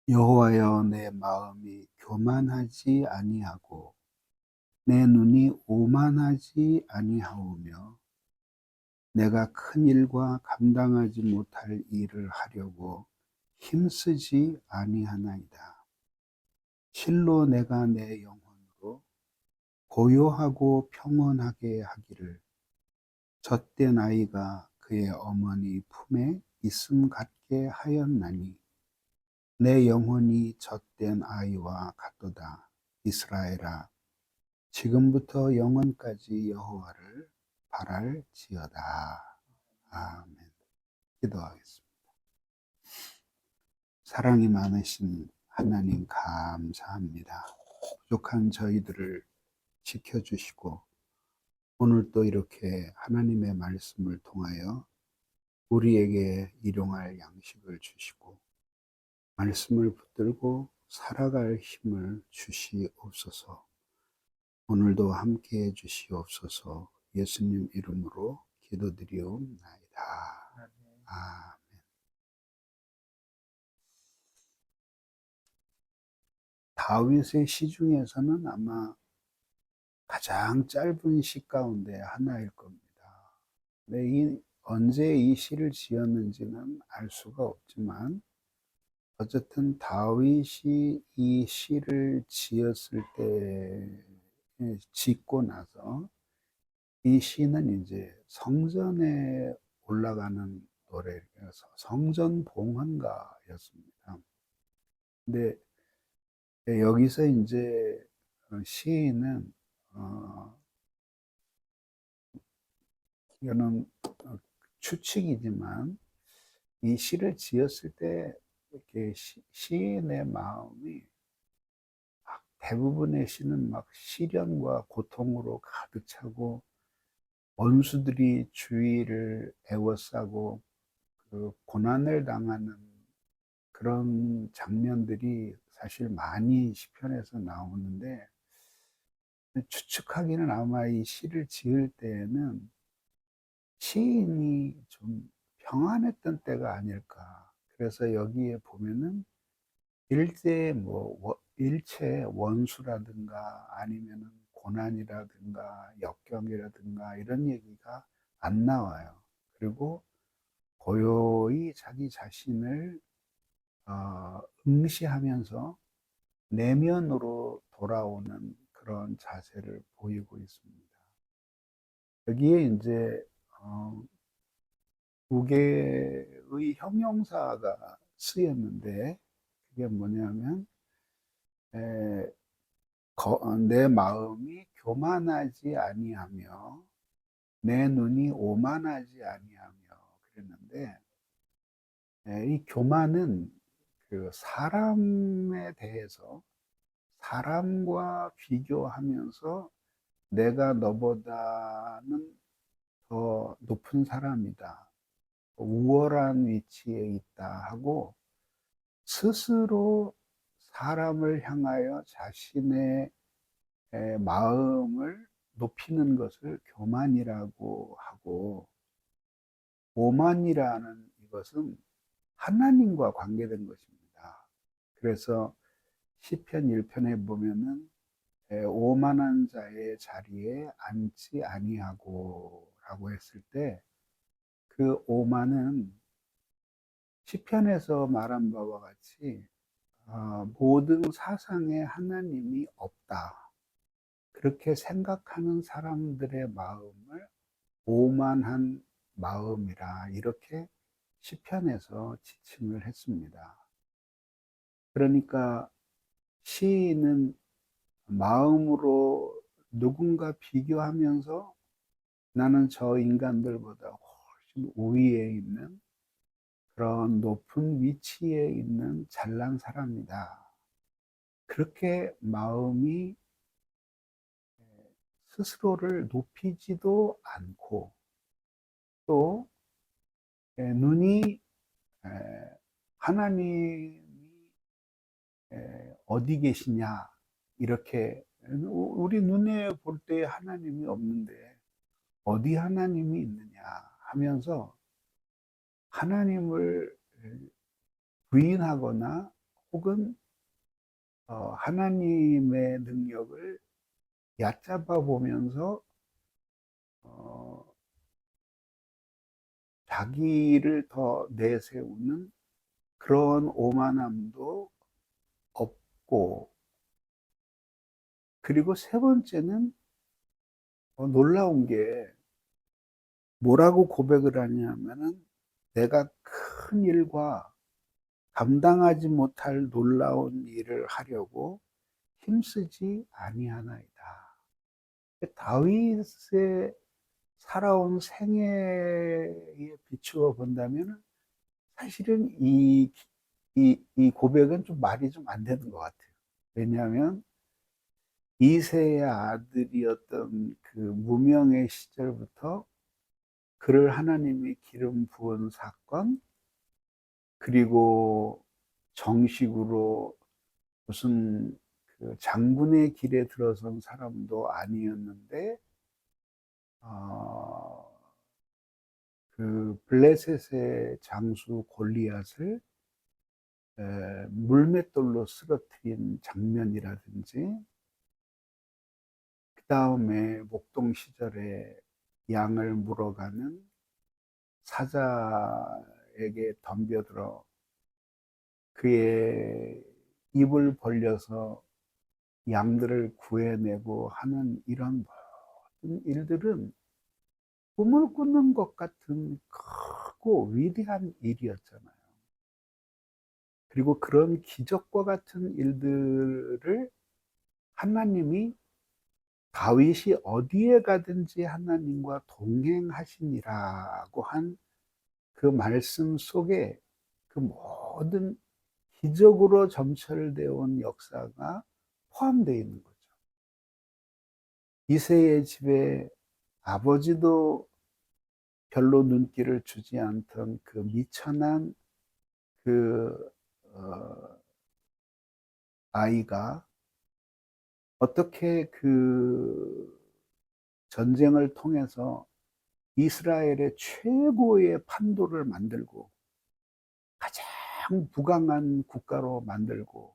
여호와여, 내 마음이 교만하지 아니하고 내 눈이 오만하지 아니하오며 내가 큰 일과 감당하지 못할 일을 하려고 힘쓰지 아니하나이다. 실로 내가 내 영혼으로 고요하고 평온하게 하기를 젖된 아이가 그의 어머니 품에 있음 같게 하였나니 내 영혼이 젖된 아이와 같도다. 이스라엘아, 지금부터 영원까지 여호와를 바랄지어다. 아멘. 기도하겠습니다. 사랑이 많으신 하나님 감사합니다. 부족한 저희들을 지켜주시고 오늘 또 이렇게 하나님의 말씀을 통하여 우리에게 일용할 양식을 주시고 말씀을 붙들고 살아갈 힘을 주시옵소서. 오늘도 함께해 주시옵소서. 예수님 이름으로 기도드리옵나이다. 아멘. 다윗의 시 중에서는 아마 가장 짧은 시 가운데 하나일 겁니다. 근데 언제 이 시를 지었는지는 알 수가 없지만 어쨌든 다윗이 이 시를 지었을 때 짓고 나서 이 시는 이제 성전에 올라가는 노래여서 성전 봉헌가였습니다. 근데 여기서 이제 시인은 이거는 추측이지만 이 시를 지었을 때 이렇게 시인의 마음이 대부분의 시는 막 시련과 고통으로 가득 차고 원수들이 주위를 애워싸고 그 고난을 당하는 그런 장면들이 사실 많이 시편에서 나오는데 추측하기는 아마 이 시를 지을 때에는 시인이 좀 평안했던 때가 아닐까. 그래서 여기에 보면은 일체 원수라든가 아니면은 고난이라든가 역경이라든가 이런 얘기가 안 나와요. 그리고 고요히 자기 자신을 응시하면서 내면으로 돌아오는 그런 자세를 보이고 있습니다. 여기에 이제 두 개의 형용사가 쓰였는데 그게 뭐냐면 내 마음이 교만하지 아니하며 내 눈이 오만하지 아니하며 그랬는데 이 교만은 그 사람에 대해서 사람과 비교하면서 내가 너보다는 더 높은 사람이다, 우월한 위치에 있다 하고 스스로 사람을 향하여 자신의 마음을 높이는 것을 교만이라고 하고, 오만이라는 이것은 하나님과 관계된 것입니다. 그래서 시편 1편에 보면은 오만한 자의 자리에 앉지 아니하고 라고 했을 때 그 오만은 시편에서 말한 바와 같이 모든 사상에 하나님이 없다, 그렇게 생각하는 사람들의 마음을 오만한 마음이라 이렇게 시편에서 지칭을 했습니다. 그러니까 시인은 마음으로 누군가 비교하면서 나는 저 인간들보다 훨씬 우위에 있는 그런 높은 위치에 있는 잘난 사람이다, 그렇게 마음이 스스로를 높이지도 않고 또 눈이 하나님이 어디 계시냐 이렇게 우리 눈에 볼 때 하나님이 없는데 어디 하나님이 있느냐 하면서 하나님을 부인하거나 혹은 하나님의 능력을 얕잡아 보면서 어, 자기를 더 내세우는 그런 오만함도 없고, 그리고 세 번째는 놀라운 게 뭐라고 고백을 하냐면은, 내가 큰 일과 감당하지 못할 놀라운 일을 하려고 힘쓰지 아니하나이다. 다윗의 살아온 생애에 비추어 본다면 사실은 이 고백은 좀 말이 좀 안 되는 것 같아요. 왜냐하면 이세의 아들이었던 그 무명의 시절부터 그를 하나님이 기름 부은 사건, 그리고 정식으로 무슨 그 장군의 길에 들어선 사람도 아니었는데, 어, 그 블레셋의 장수 골리앗을 물맷돌로 쓰러뜨린 장면이라든지, 그 다음에 목동 시절에 양을 물어가는 사자에게 덤벼들어 그의 입을 벌려서 양들을 구해내고 하는 이런 모든 일들은 꿈을 꾸는 것 같은 크고 위대한 일이었잖아요. 그리고 그런 기적과 같은 일들을 하나님이 다윗이 어디에 가든지 하나님과 동행하시니라고 한 그 말씀 속에 그 모든 기적으로 점철되어 온 역사가 포함되어 있는 거죠. 이새의 집에 아버지도 별로 눈길을 주지 않던 그 미천한 그 아이가 어떻게 그 전쟁을 통해서 이스라엘의 최고의 판도를 만들고 가장 부강한 국가로 만들고,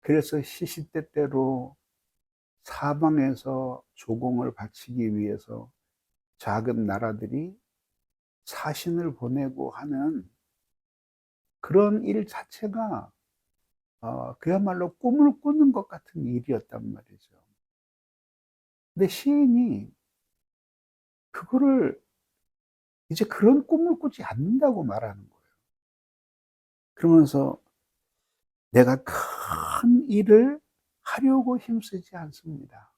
그래서 시시때때로 사방에서 조공을 바치기 위해서 작은 나라들이 사신을 보내고 하는 그런 일 자체가 그야말로 꿈을 꾸는 것 같은 일이었단 말이죠. 근데 시인이 그거를 이제 그런 꿈을 꾸지 않는다고 말하는 거예요. 그러면서 내가 큰 일을 하려고 힘쓰지 않습니다.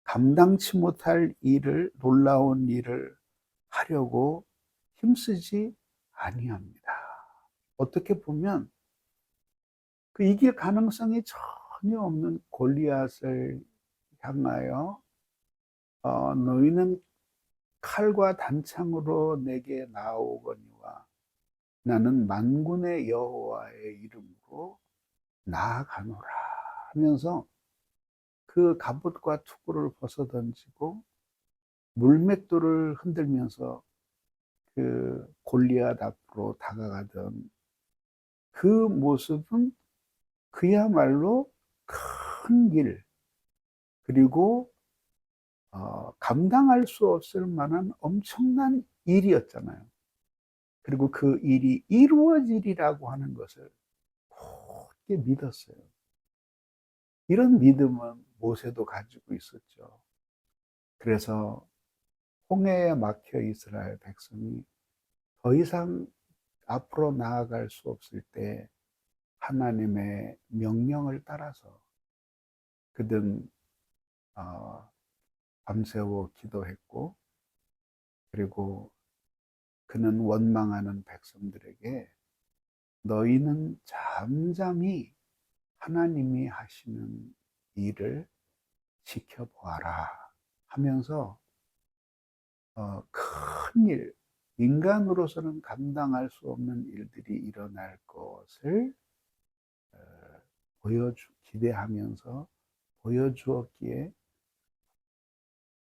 감당치 못할 일을, 놀라운 일을 하려고 힘쓰지 아니합니다. 어떻게 보면 그 이길 가능성이 전혀 없는 골리앗을 향하여 너희는 칼과 단창으로 내게 나아오거니와 나는 만군의 여호와의 이름으로 나아가노라 하면서 그 갑옷과 투구를 벗어 던지고 물맷돌을 흔들면서 그 골리앗 앞으로 다가가던 그 모습은 그야말로 큰 길, 그리고 감당할 수 없을 만한 엄청난 일이었잖아요. 그리고 그 일이 이루어지리라고 하는 것을 굳게 믿었어요. 이런 믿음은 모세도 가지고 있었죠. 그래서 홍해에 막혀 이스라엘 백성이 더 이상 앞으로 나아갈 수 없을 때 하나님의 명령을 따라서 그든 밤새워 기도했고, 그리고 그는 원망하는 백성들에게 너희는 잠잠히 하나님이 하시는 일을 지켜보아라 하면서 큰 일, 인간으로서는 감당할 수 없는 일들이 일어날 것을 기대하면서 보여주었기에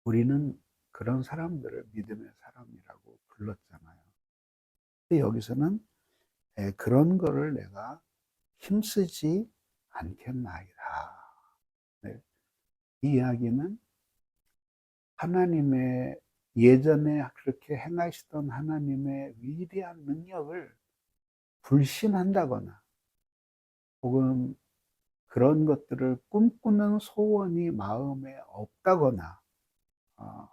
우리는 그런 사람들을 믿음의 사람이라고 불렀잖아요. 근데 여기서는 그런 거를 내가 힘쓰지 않겠나이다. 네. 이 이야기는 하나님의 예전에 그렇게 행하시던 하나님의 위대한 능력을 불신한다거나 혹은 그런 것들을 꿈꾸는 소원이 마음에 없다거나 어,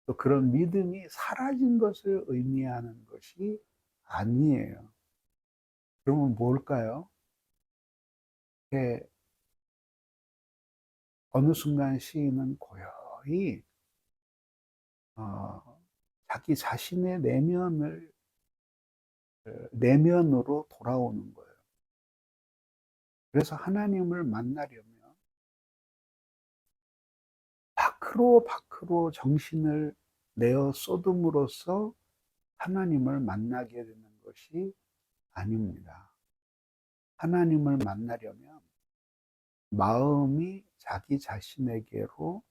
또 그런 믿음이 사라진 것을 의미하는 것이 아니에요. 그러면 뭘까요? 어느 순간 시인은 고요히 어, 자기 자신의 내면으로 돌아오는 거예요. 그래서 하나님을 만나려면 밖으로 정신을 내어 쏟음으로써 하나님을 만나게 되는 것이 아닙니다. 하나님을 만나려면 마음이 자기 자신에게로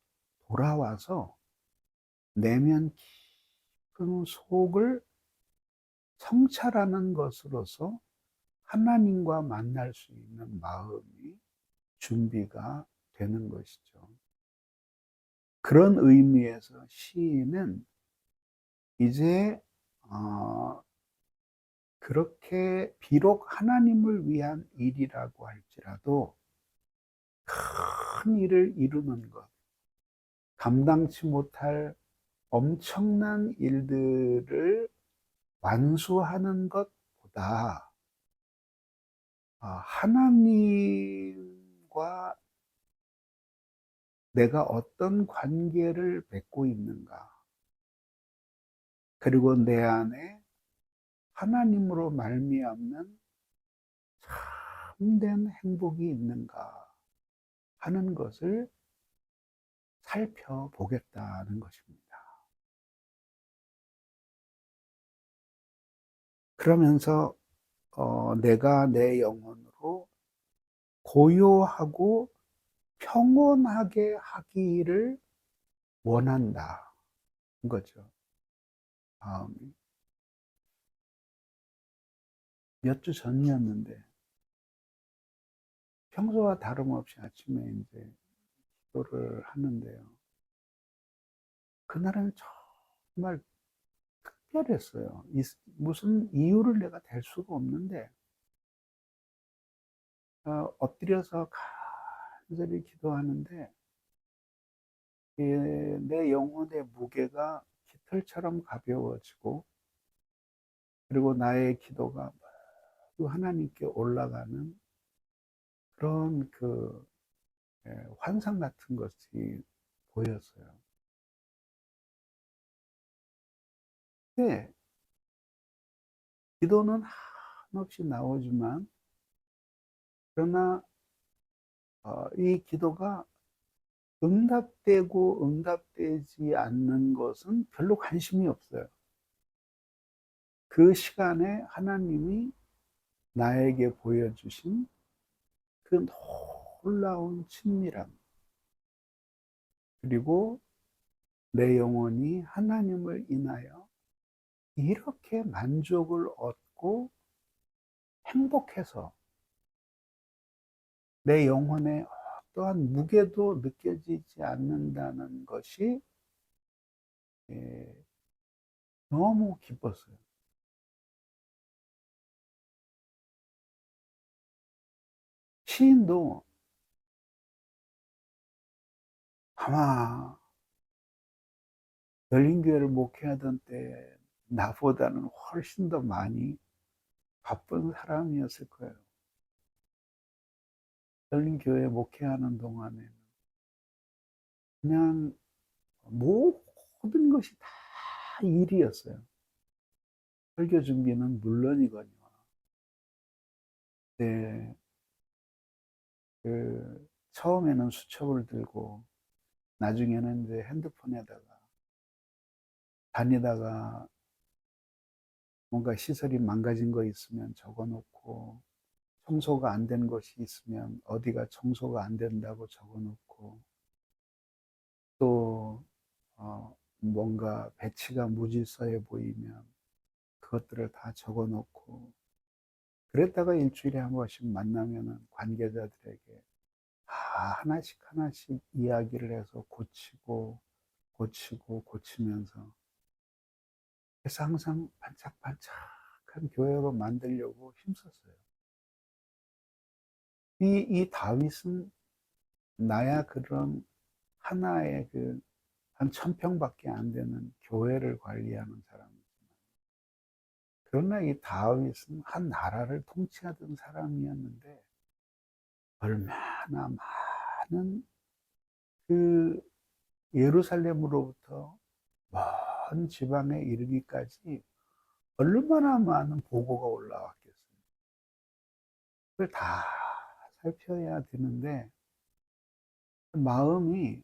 돌아와서 내면 깊은 속을 성찰하는 것으로서 하나님과 만날 수 있는 마음이 준비가 되는 것이죠. 그런 의미에서 시인은 이제 그렇게 비록 하나님을 위한 일이라고 할지라도 큰 일을 이루는 것, 감당치 못할 엄청난 일들을 완수하는 것보다 하나님과 내가 어떤 관계를 맺고 있는가, 그리고 내 안에 하나님으로 말미암는 참된 행복이 있는가 하는 것을 살펴보겠다는 것입니다. 그러면서 내가 내 영혼으로 고요하고 평온하게 하기를 원한다. 거죠. 몇 주 전이었는데, 평소와 다름없이 아침에 이제 기도를 하는데요. 그날은 정말 특별했어요. 무슨 이유를 내가 댈 수가 없는데, 엎드려서 간절히 기도하는데, 내 영혼의 무게가 깃털처럼 가벼워지고, 그리고 나의 기도가 모두 하나님께 올라가는 그런 환상 같은 것이 보였어요. 근데 기도는 한없이 나오지만, 그러나 이 기도가 응답되고 응답되지 않는 것은 별로 관심이 없어요. 그 시간에 하나님이 나에게 보여주신 그 놀라운 친밀함, 그리고 내 영혼이 하나님을 인하여 이렇게 만족을 얻고 행복해서 내 영혼에 어떠한 무게도 느껴지지 않는다는 것이 너무 기뻤어요. 시인도 아마 열린교회를 목회하던 때 나보다는 훨씬 더 많이 바쁜 사람이었을 거예요. 열린교회 목회하는 동안에 그냥 모든 것이 다 일이었어요. 설교 준비는 물론이거니와. 네, 처음에는 수첩을 들고 나중에는 이제 핸드폰에다가 다니다가 뭔가 시설이 망가진 거 있으면 적어 놓고, 청소가 안 된 것이 있으면 어디가 청소가 안 된다고 적어 놓고, 또 뭔가 배치가 무질서해 보이면 그것들을 다 적어 놓고, 그랬다가 일주일에 한 번씩 만나면은 관계자들에게 하나씩 하나씩 이야기를 해서 고치고 고치고 고치면서, 그래서 항상 반짝반짝한 교회로 만들려고 힘썼어요. 이 다윗은 나야 그런 하나의 한 1000평밖에 안 되는 교회를 관리하는 사람이지만, 그러나 이 다윗은 한 나라를 통치하던 사람이었는데, 얼마나 많은 그 예루살렘으로부터 먼 지방에 이르기까지 얼마나 많은 보고가 올라왔겠어요. 그걸 다 살펴야 되는데 마음이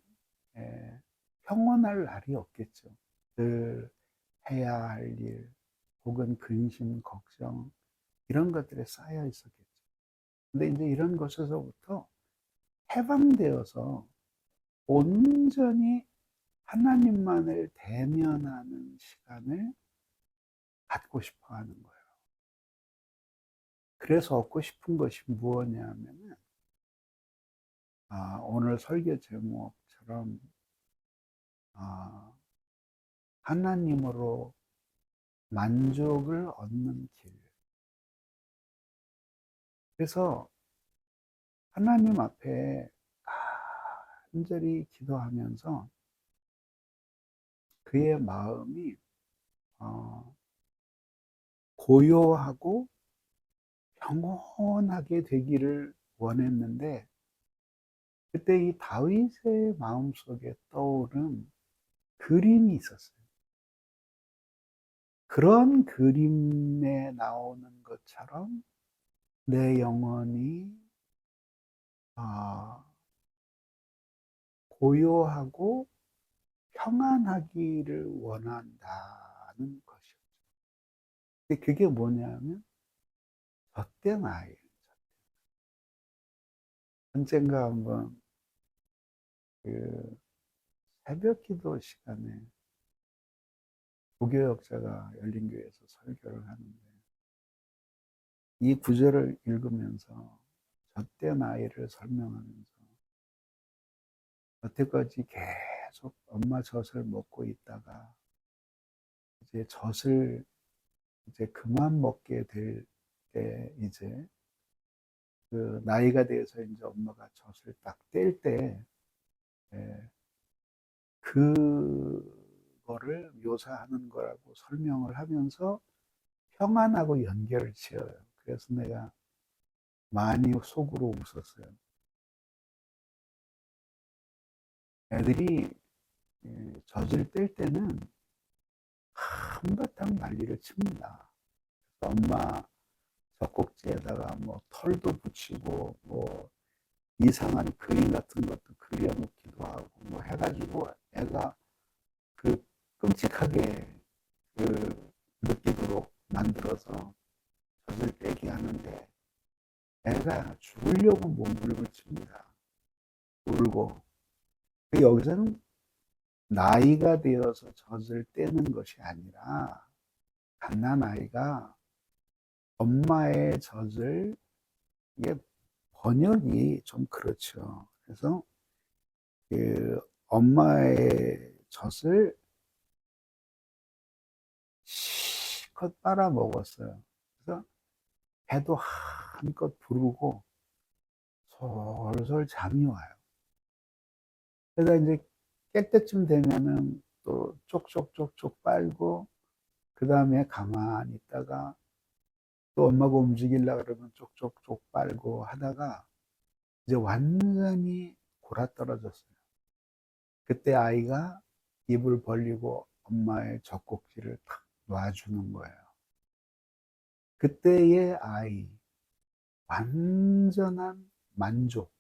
평온할 날이 없겠죠. 늘 해야 할 일, 혹은 근심, 걱정, 이런 것들에 쌓여 있었겠죠. 근데 이제 이런 것에서부터 해방되어서 온전히 하나님만을 대면하는 시간을 갖고 싶어 하는 거예요. 그래서 얻고 싶은 것이 무엇이냐면은, 오늘 설교 제목처럼, 하나님으로 만족을 얻는 길. 그래서 하나님 앞에 간절히 기도하면서 그의 마음이 고요하고 평온하게 되기를 원했는데, 그때 이 다윗의 마음속에 떠오른 그림이 있었어요. 그런 그림에 나오는 것처럼 내 영혼이 고요하고 평안하기를 원한다는 것이었죠. 근데 그게 뭐냐면 젖된 아이. 언젠가 한번 그 새벽 기도 시간에 부교역자가 열린교회에서 설교를 하는데, 이 구절을 읽으면서 젖된 아이를 설명하면서, 여태까지 계속 엄마 젖을 먹고 있다가 이제 젖을 이제 그만 먹게 될 때, 이제 그 나이가 돼서 이제 엄마가 젖을 딱 뗄 때, 예, 그거를 묘사하는 거라고 설명을 하면서 평안하고 연결을 지어요. 그래서 내가 많이 속으로 웃었어요. 애들이 젖을 뗄 때는 한바탕 난리를 칩니다. 엄마 젖꼭지에다가 뭐 털도 붙이고 뭐 이상한 그림 같은 것도 그려놓기도 하고 뭐 해가지고 애가 그 끔찍하게 그 느끼도록 만들어서 젖을 떼게 하는데, 애가 죽으려고 몸부림을 칩니다. 울고. 여기서는 나이가 되어서 젖을 떼는 것이 아니라, 갓난아이가 엄마의 젖을, 이게 번역이 좀 그렇죠. 그래서 그 엄마의 젖을 실컷 빨아먹었어요. 그래서 배도 한껏 부르고 솔솔 잠이 와요. 그래서 이제 깰 때쯤 되면은 또 쪽쪽쪽쪽 빨고, 그 다음에 가만히 있다가 또 엄마가 움직이려고 그러면 쪽쪽쪽 빨고 하다가 이제 완전히 골아떨어졌어요. 그때 아이가 입을 벌리고 엄마의 젖꼭지를 탁 놔주는 거예요. 그때의 아이, 완전한 만족,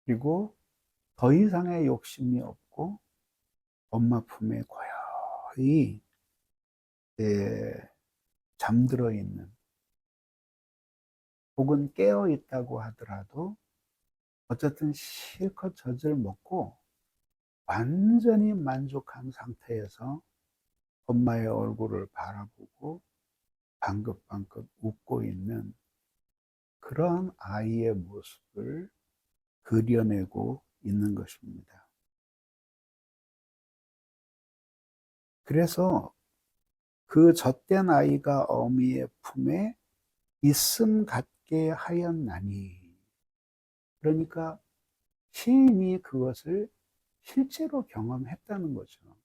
그리고 더 이상의 욕심이 없고 엄마 품에 고요히 잠들어 있는, 혹은 깨어 있다고 하더라도 어쨌든 실컷 젖을 먹고 완전히 만족한 상태에서 엄마의 얼굴을 바라보고 방긋방긋 웃고 있는 그런 아이의 모습을 그려내고 있는 것입니다. 그래서 그 젖된 아이가 어미의 품에 있음 같게 하였나니, 그러니까 시인이 그것을 실제로 경험했다는 거죠.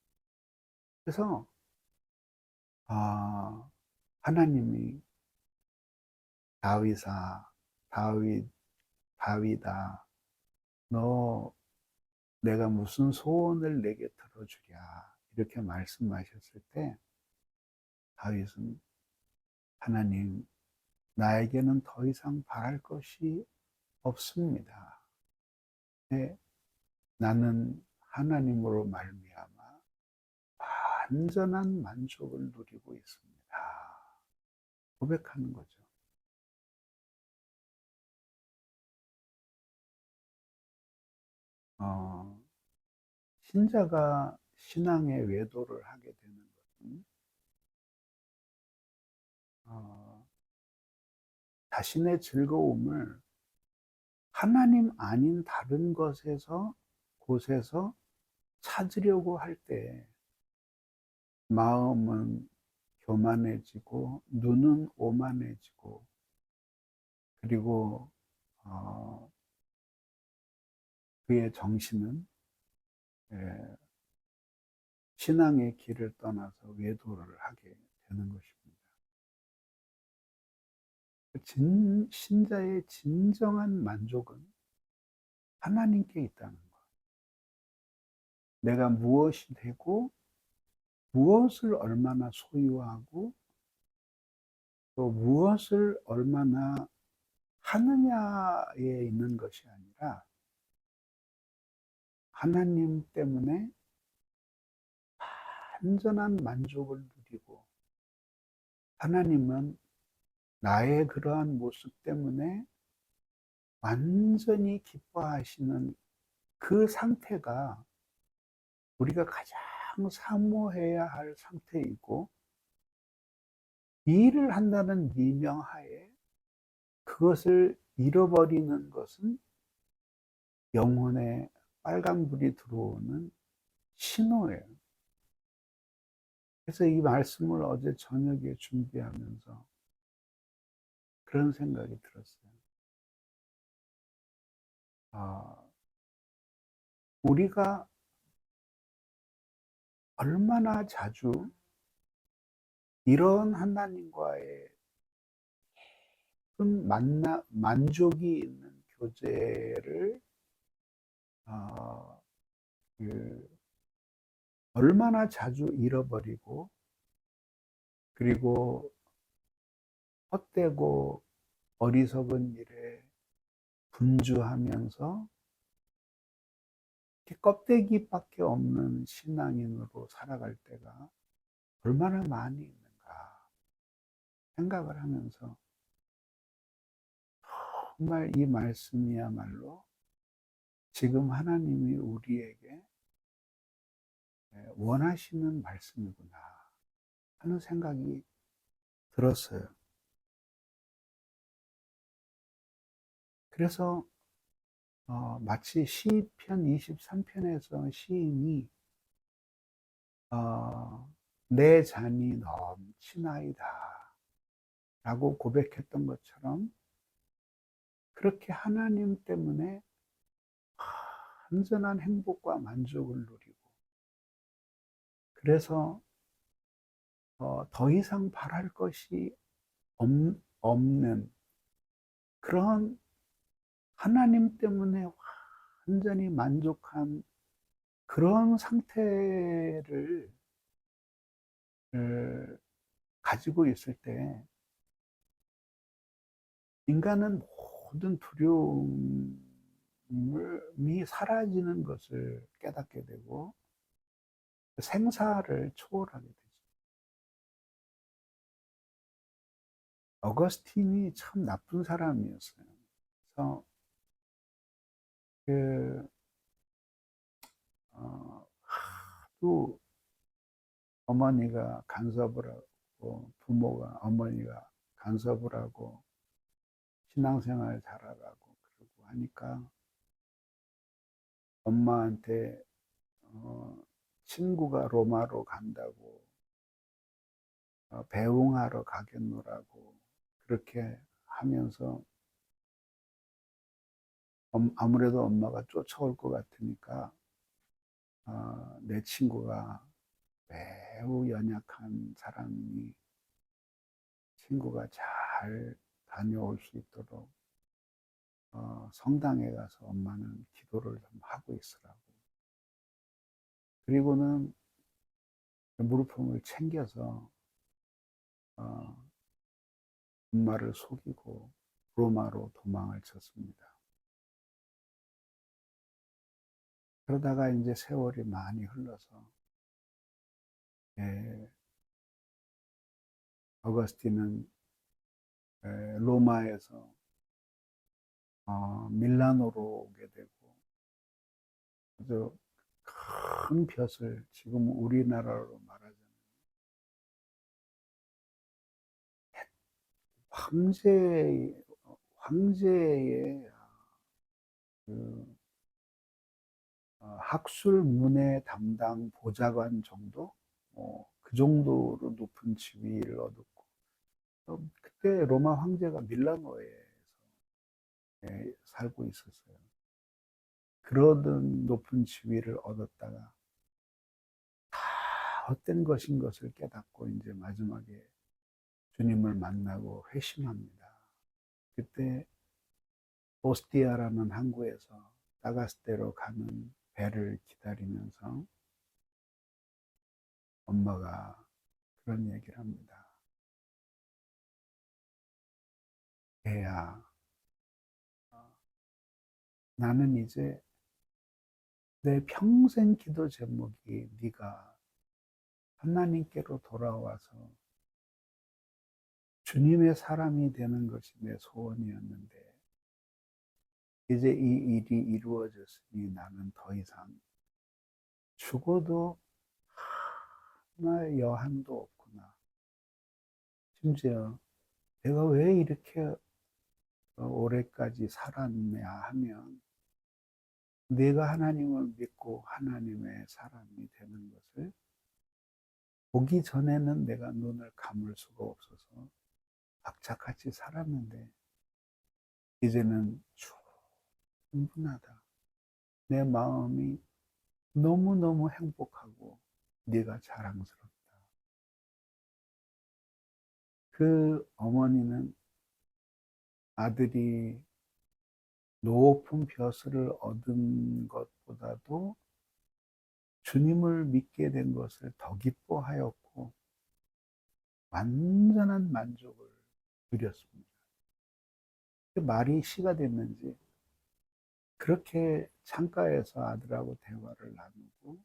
그래서 하나님이 다윗아, 다윗아, 너 내가 무슨 소원을 내게 들어주랴, 이렇게 말씀하셨을 때 다윗은 하나님, 나에게는 더 이상 바랄 것이 없습니다. 네, 나는 하나님으로 말미암아 완전한 만족을 누리고 있습니다. 고백하는 거죠. 신자가 신앙의 외도를 하게 되는 것은 자신의 즐거움을 하나님 아닌 다른 곳에서 찾으려고 할 때 마음은 교만해지고 눈은 오만해지고, 그리고 그의 정신은 신앙의 길을 떠나서 외도를 하게 되는 것입니다. 신자의 진정한 만족은 하나님께 있다는 것. 내가 무엇이 되고 무엇을 얼마나 소유하고 또 무엇을 얼마나 하느냐에 있는 것이 아니라 하나님 때문에 완전한 만족을 누리고, 하나님은 나의 그러한 모습 때문에 완전히 기뻐하시는 그 상태가 우리가 가장 사모해야 할 상태이고, 이 일을 한다는 미명하에 그것을 잃어버리는 것은 영혼에 빨간불이 들어오는 신호예요. 그래서 이 말씀을 어제 저녁에 준비하면서 그런 생각이 들었어요. 우리가 얼마나 자주 이런 하나님과의 큰 만족이 있는 교제를 어, 그 얼마나 자주 잃어버리고, 그리고 헛되고 어리석은 일에 분주하면서 껍데기밖에 없는 신앙인으로 살아갈 때가 얼마나 많이 있는가 생각을 하면서, 정말 이 말씀이야말로 지금 하나님이 우리에게 원하시는 말씀이구나 하는 생각이 들었어요. 그래서 마치 시편 23편에서 시인이 내 잔이 넘치나이다 라고 고백했던 것처럼, 그렇게 하나님 때문에 완전한 행복과 만족을 누리고, 그래서 더 이상 바랄 것이 없는 그런, 하나님 때문에 완전히 만족한 그런 상태를 가지고 있을 때 인간은 모든 두려움이 사라지는 것을 깨닫게 되고 생사를 초월하게 되죠. 어거스틴이 참 나쁜 사람이었어요. 그래서 그 하도 어머니가 간섭을 하고 부모가 어머니가 간섭을 하고 신앙생활 잘하라고 그러고 하니까 엄마한테 친구가 로마로 간다고 배웅하러 가겠노라고 그렇게 하면서 아무래도 엄마가 쫓아올 것 같으니까 내 친구가 매우 연약한 사람이 친구가 잘 다녀올 수 있도록 성당에 가서 엄마는 기도를 좀 하고 있으라고. 그리고는 물품을 챙겨서 엄마를 속이고 로마로 도망을 쳤습니다. 그러다가 이제 세월이 많이 흘러서 어거스틴은 로마에서 밀라노로 오게 되고 아주 큰 벼슬, 지금 우리나라로 말하자면 황제의 그 학술 문해 담당 보좌관 정도, 그 정도로 높은 지위를 얻었고, 그때 로마 황제가 밀라노에서 살고 있었어요. 그러던 높은 지위를 얻었다가 다 헛된 것인 것을 깨닫고 이제 마지막에 주님을 만나고 회심합니다. 그때 오스티아라는 항구에서 따가스테로 가는 배를 기다리면서 엄마가 그런 얘기를 합니다. 애야, 나는 이제 내 평생 기도 제목이 네가 하나님께로 돌아와서 주님의 사람이 되는 것이 내 소원이었는데 이제 이 일이 이루어졌으니 나는 더 이상 죽어도 하나의 여한도 없구나. 심지어 내가 왜 이렇게 오래까지 살았냐 하면 내가 하나님을 믿고 하나님의 사람이 되는 것을 보기 전에는 내가 눈을 감을 수가 없어서 악착같이 살았는데 이제는 충분하다. 내 마음이 너무너무 행복하고 네가 자랑스럽다. 그 어머니는 아들이 높은 벼슬을 얻은 것보다도 주님을 믿게 된 것을 더 기뻐하였고 완전한 만족을 누렸습니다. 그 말이 시가 됐는지 그렇게 창가에서 아들하고 대화를 나누고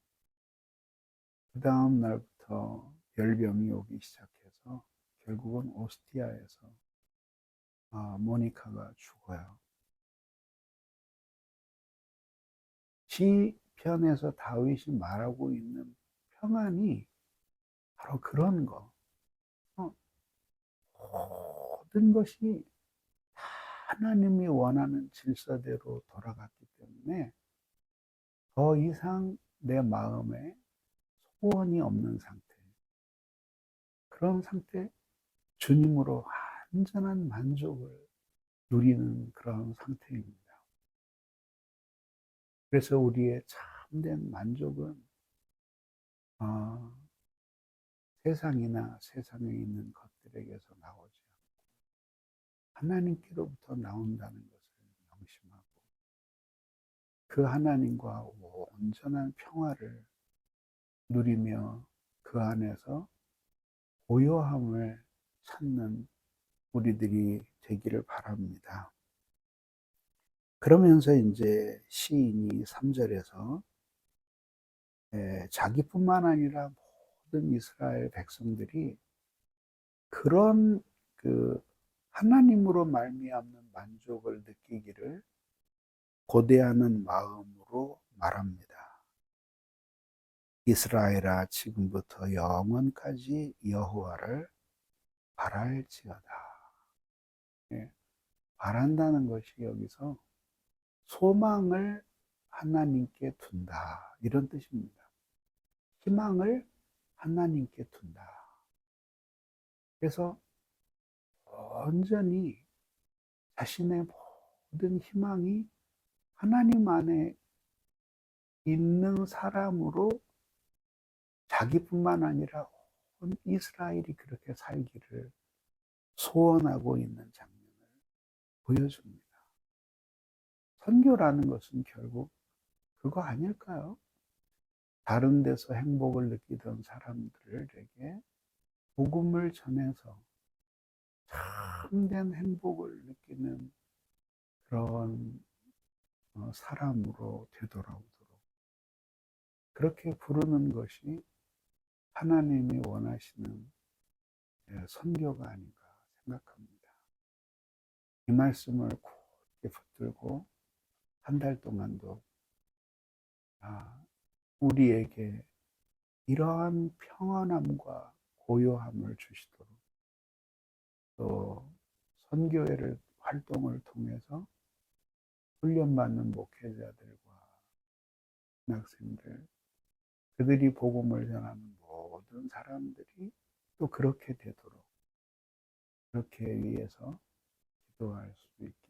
그 다음 날부터 열병이 오기 시작해서 결국은 오스티아에서 모니카가 죽어요. 시편에서 다윗이 말하고 있는 평안이 바로 그런 거. 모든 것이 다 하나님이 원하는 질서대로 돌아갔기 때문에 더 이상 내 마음에 소원이 없는 상태. 그런 상태, 주님으로 완전한 만족을 누리는 그런 상태입니다. 그래서 우리의 참된 만족은 세상이나 세상에 있는 것들에게서 나오지 않고 하나님께로부터 나온다는 것을 명심하고 그 하나님과 온전한 평화를 누리며 그 안에서 고요함을 찾는 우리들이 되기를 바랍니다. 그러면서 이제 시인이 3절에서 자기뿐만 아니라 모든 이스라엘 백성들이 그런 그 하나님으로 말미암는 만족을 느끼기를 고대하는 마음으로 말합니다. 이스라엘아, 지금부터 영원까지 여호와를 바랄지어다. 예, 바란다는 것이 여기서 소망을 하나님께 둔다, 이런 뜻입니다. 희망을 하나님께 둔다. 그래서 온전히 자신의 모든 희망이 하나님 안에 있는 사람으로 자기뿐만 아니라 온 이스라엘이 그렇게 살기를 소원하고 있는 장면을 보여줍니다. 선교라는 것은 결국 그거 아닐까요? 다른 데서 행복을 느끼던 사람들에게 복음을 전해서 참된 행복을 느끼는 그런 사람으로 되돌아오도록 그렇게 부르는 것이 하나님이 원하시는 선교가 아닌가 생각합니다. 이 말씀을 굳게 붙들고 한 달 동안도 우리에게 이러한 평안함과 고요함을 주시도록, 또 선교회를 활동을 통해서 훈련받는 목회자들과 학생들, 그들이 복음을 전하는 모든 사람들이 또 그렇게 되도록 그렇게 위해서 기도할 수 있게